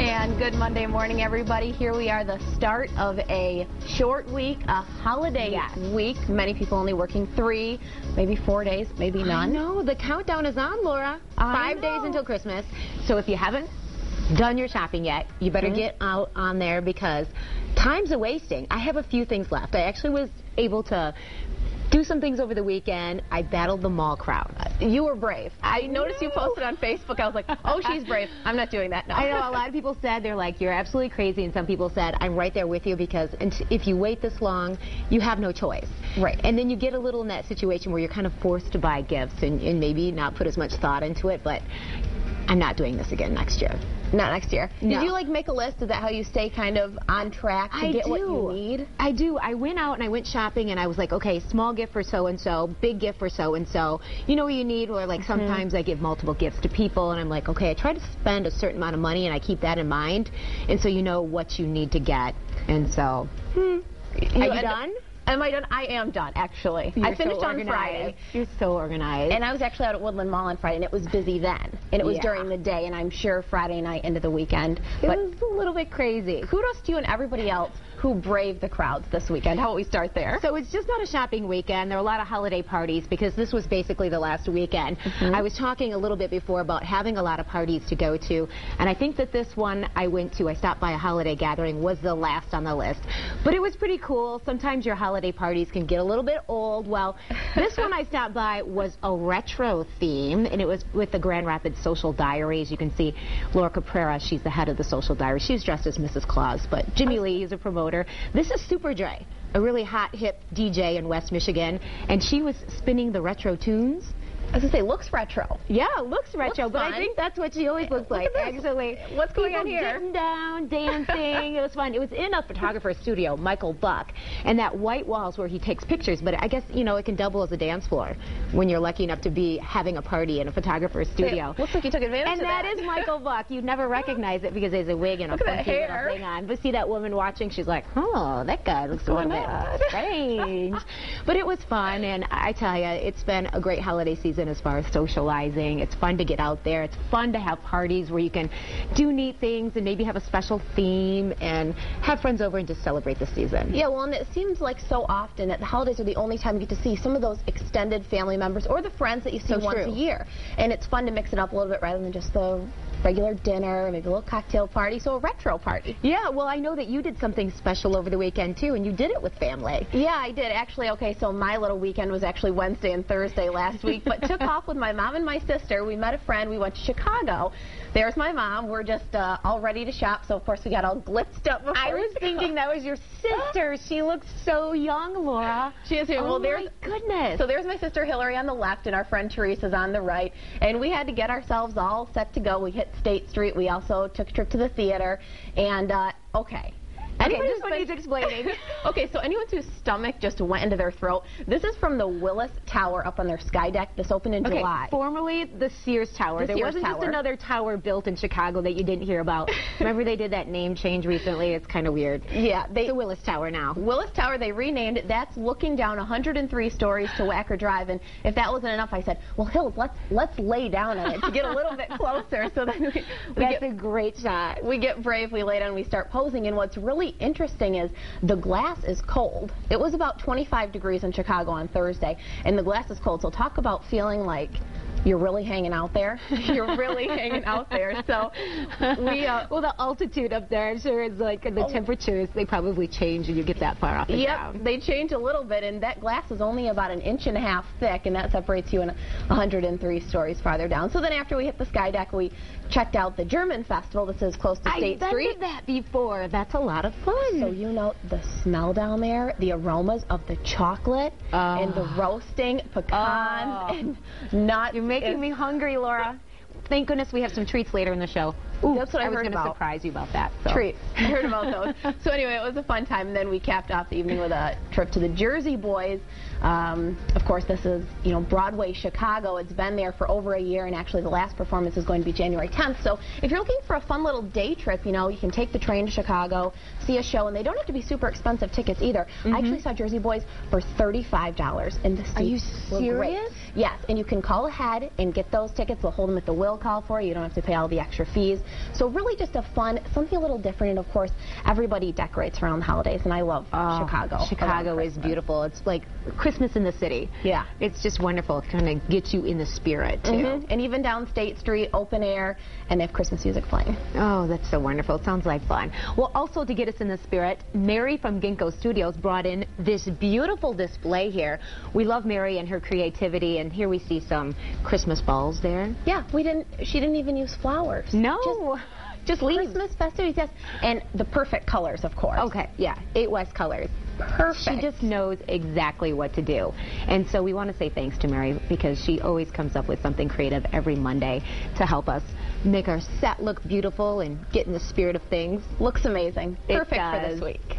And good Monday morning, everybody. Here we are, the start of a short week, a holiday week. Many people only working 3, maybe 4 days, maybe none. No, the countdown is on, Laura. 5 days until Christmas. So if you haven't done your shopping yet, you better get out on there because time's a wasting. I have a few things left. I actually was able to do some things over the weekend. I battled the mall crowd. You were brave. I noticed you posted on Facebook. I was like, oh, she's brave. I'm not doing that. No. I know a lot of people said, they're like, you're absolutely crazy. And some people said, I'm right there with you because if you wait this long, you have no choice. Right. And then you get a little in that situation where you're kind of forced to buy gifts and maybe not put as much thought into it. But I'm not doing this again next year. Not next year. No. Did you make a list? Is that how you stay kind of on track to get what you need? I do. I went out and I went shopping and I was like, okay, small gift for so-and-so, big gift for so-and-so. You know what you need? Or sometimes I give multiple gifts to people and I'm like, okay, I try to spend a certain amount of money and I keep that in mind. And so you know what you need to get. And so, are you done? Am I done? I am done, actually. I finished on Friday. You're so organized. And I was actually out at Woodland Mall on Friday, and it was busy then. And it was during the day, and I'm sure Friday night into the weekend. It was a little bit crazy. Kudos to you and everybody else who braved the crowds this weekend. How about we start there? So it's just not a shopping weekend. There are a lot of holiday parties because this was basically the last weekend. I was talking a little bit before about having a lot of parties to go to, and I think that this one I went to, I stopped by a holiday gathering, was the last on the list. But it was pretty cool. Sometimes your holiday parties can get a little bit old. Well, this one I stopped by was a retro theme, and it was with the Grand Rapids Social Diary. As you can see, Laura Caprera, she's the head of the Social Diary. She's dressed as Mrs. Claus, but Jimmy Lee is a promoter. This is Super Dre, a really hot, hip DJ in West Michigan, and she was spinning the retro tunes. I was going to say, looks retro. Yeah, looks retro, looks but fun. I think that's what she always looks like, actually. What's going on here? Getting down, dancing. It was fun. It was in a photographer's studio, Michael Buck, and that white wall's where he takes pictures, but I guess, it can double as a dance floor when you're lucky enough to be having a party in a photographer's studio. Looks like you took advantage of that. And that is Michael Buck. You'd never recognize it because there's a wig and a funky little thing on. But see that woman watching, she's like, oh, that guy looks a little bit strange. But it was fun, and I tell you, it's been a great holiday season as far as socializing. It's fun to get out there. It's fun to have parties where you can do neat things and maybe have a special theme and have friends over and just celebrate the season. Yeah, well, and it seems like so often that the holidays are the only time you get to see some of those extended family members or the friends that you see once a year. And it's fun to mix it up a little bit rather than just the regular dinner, maybe a little cocktail party, so a retro party. Yeah, well, I know that you did something special over the weekend, too, and you did it with family. Yeah, I did. Actually, okay, so my little weekend was actually Wednesday and Thursday last week, but took off with my mom and my sister. We met a friend. We went to Chicago. There's my mom. We're just all ready to shop, so, of course, we got all blitzed up before I was thinking that was your sister. She looks so young, Laura. She is here. Oh, my goodness. So there's my sister Hillary on the left, and our friend Teresa's on the right, and we had to get ourselves all set to go. We hit State Street. We also took a trip to the theater, and okay. This one needs explaining. Okay, so anyone whose stomach just went into their throat, this is from the Willis Tower up on their sky deck. This opened in July. Formerly the Sears Tower. There wasn't just another tower built in Chicago that you didn't hear about. Remember they did that name change recently? It's kind of weird. Yeah. It's the Willis Tower now. Willis Tower, they renamed it. That's looking down 103 stories to Wacker Drive. And if that wasn't enough, I said, well, Hills, let's lay down on it to get a little bit closer. So then That's a great shot. We get brave, we lay down, we start posing. And what's really interesting is the glass is cold. It was about 25 degrees in Chicago on Thursday, and the glass is cold. So talk about feeling like you're really hanging out there. You're really hanging out there. So we well, the altitude up there, I'm sure, is like the temperatures, they probably change and you get that far off the ground. They change a little bit, and that glass is only about 1.5 inches thick, and that separates you in 103 stories farther down. So then after we hit the sky deck, we checked out the German festival. This is close to State Street. I've been to that before. That's a lot of fun. So you know the smell down there, the aromas of the chocolate and the roasting pecans and You're making me hungry, Laura. Thank goodness we have some treats later in the show. Ooh, that's what I was going to surprise you about that. So. Treats. I heard about those. So anyway, it was a fun time, and then we capped off the evening with a trip to the Jersey Boys. Of course, this is, Broadway, Chicago. It's been there for over a year, and actually the last performance is going to be January 10th. So if you're looking for a fun little day trip, you can take the train to Chicago, see a show, and they don't have to be super expensive tickets either. I actually saw Jersey Boys for $35, and the seats Are you were serious? great. Yes, and you can call ahead and get those tickets. They'll hold them at the will call for you. You don't have to pay all the extra fees. So really just a fun, something a little different. And of course, everybody decorates around the holidays, and I love Chicago. Chicago is beautiful. It's like Christmas in the city. Yeah. It's just wonderful. It kind of gets you in the spirit, too. And even down State Street, open air, and they have Christmas music playing. Oh, that's so wonderful. It sounds like fun. Well, also to get us in the spirit, Mary from Ginkgo Studios brought in this beautiful display here. We love Mary and her creativity, and here we see some Christmas balls there. Yeah, she didn't even use flowers. No. Just leaves. Christmas festivities, yes. And the perfect colors, of course. Okay, yeah. 8 West colors. Perfect. She just knows exactly what to do. And so we want to say thanks to Mary because she always comes up with something creative every Monday to help us make our set look beautiful and get in the spirit of things. Looks amazing. Perfect for this week.